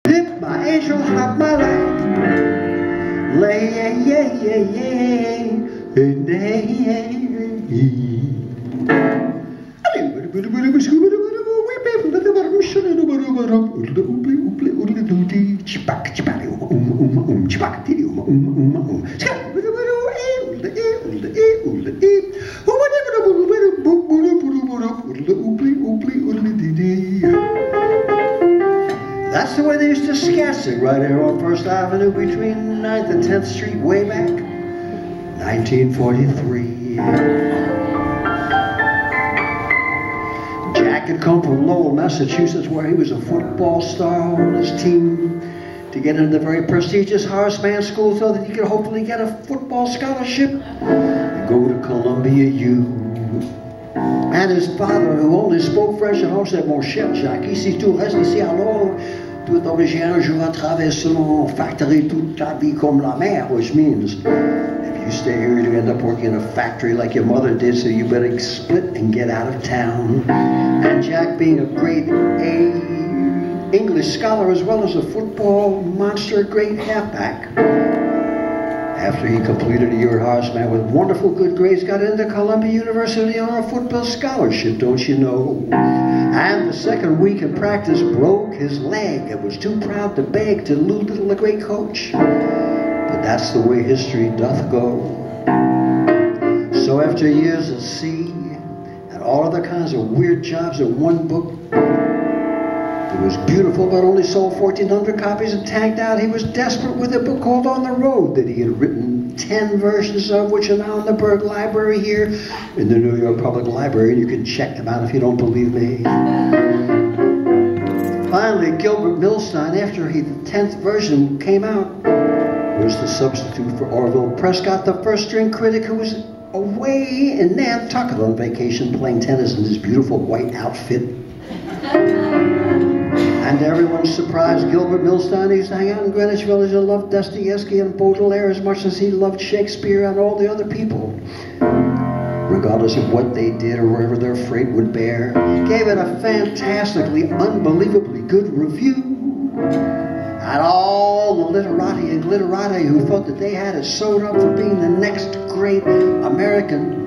Pip, my angel, hop my light. Lay, That's the way they used to scats it right here on First Avenue between 9th and 10th Street way back 1943. Jack had come from Lowell, Massachusetts, where he was a football star on his team to get into the very prestigious Horace Mann School so that he could hopefully get a football scholarship and go to Columbia U. And his father, who only spoke French at home, said, "Mon cher Jacques, si tu restes ici alors, tu es obligé un jour à traverser une factory toute ta vie comme la mer," which means, if you stay here, you're going to end up working in a factory like your mother did, so you better split and get out of town. And Jack, being a great A English scholar as well as a football monster, great halfback, after he completed a year at Horace Mann with wonderful good grades, got into Columbia University on a football scholarship, don't you know? And the second week in practice broke his leg and was too proud to beg to Little, the great coach. But that's the way history doth go. So after years at sea and all other kinds of weird jobs in one book, it was beautiful, but only sold 1,400 copies and tagged out. He was desperate with a book called On the Road that he had written 10 versions of, which are now in the Berg Library here in the New York Public Library. You can check them out if you don't believe me. Finally, Gilbert Milstein, after the 10th version came out, was the substitute for Orville Prescott, the first-string critic who was away in Nantucket on vacation playing tennis in his beautiful white outfit. And to everyone's surprise, Gilbert Milstein used to hang out in Greenwich Village and loved Dostoevsky and Baudelaire as much as he loved Shakespeare and all the other people, regardless of what they did or wherever their freight would bear. Gave it a fantastically, unbelievably good review. And all the literati and glitterati who thought that they had it sewed up for being the next great American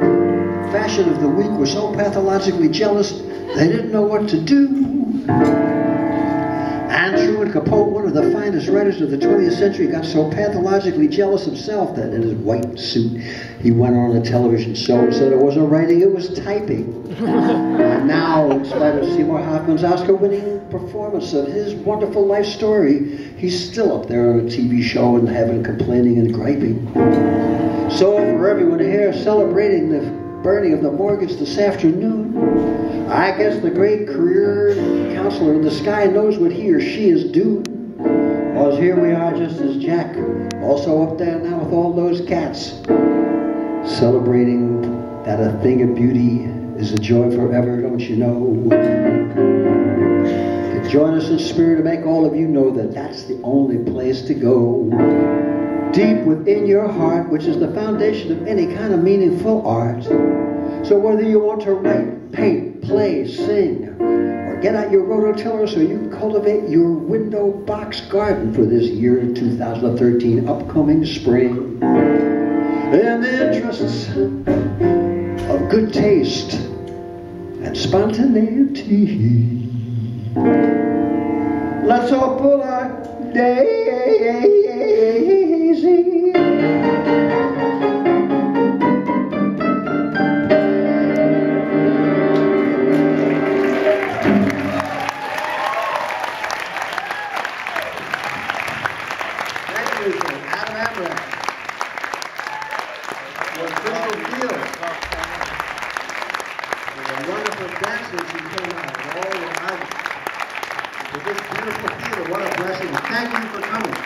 fashion of the week were so pathologically jealous they didn't know what to do. And Truman Capote, one of the finest writers of the 20th century, got so pathologically jealous himself that in his white suit he went on a television show and said it wasn't writing, it was typing. And now, in spite of Seymour Hoffman's Oscar-winning performance of his wonderful life story, he's still up there on a TV show in heaven complaining and griping. So for everyone here celebrating the burning of the mortgage this afternoon, I guess the great career counselor in the sky knows what he or she is doing. Because here we are just as Jack, also up there now with all those cats, celebrating that a thing of beauty is a joy forever, don't you know? To join us in spirit to make all of you know that that's the only place to go. Deep within your heart, which is the foundation of any kind of meaningful art. So whether you want to write, paint, play, sing, or get out your rototiller so you can cultivate your window box garden for this year 2013 upcoming spring, in the interests of good taste and spontaneity, let's all pull our daisy. Adam Amram was Crystal Fields. The wonderful dancers who came out, all were out. With this beautiful theater, what a blessing. Thank you for coming.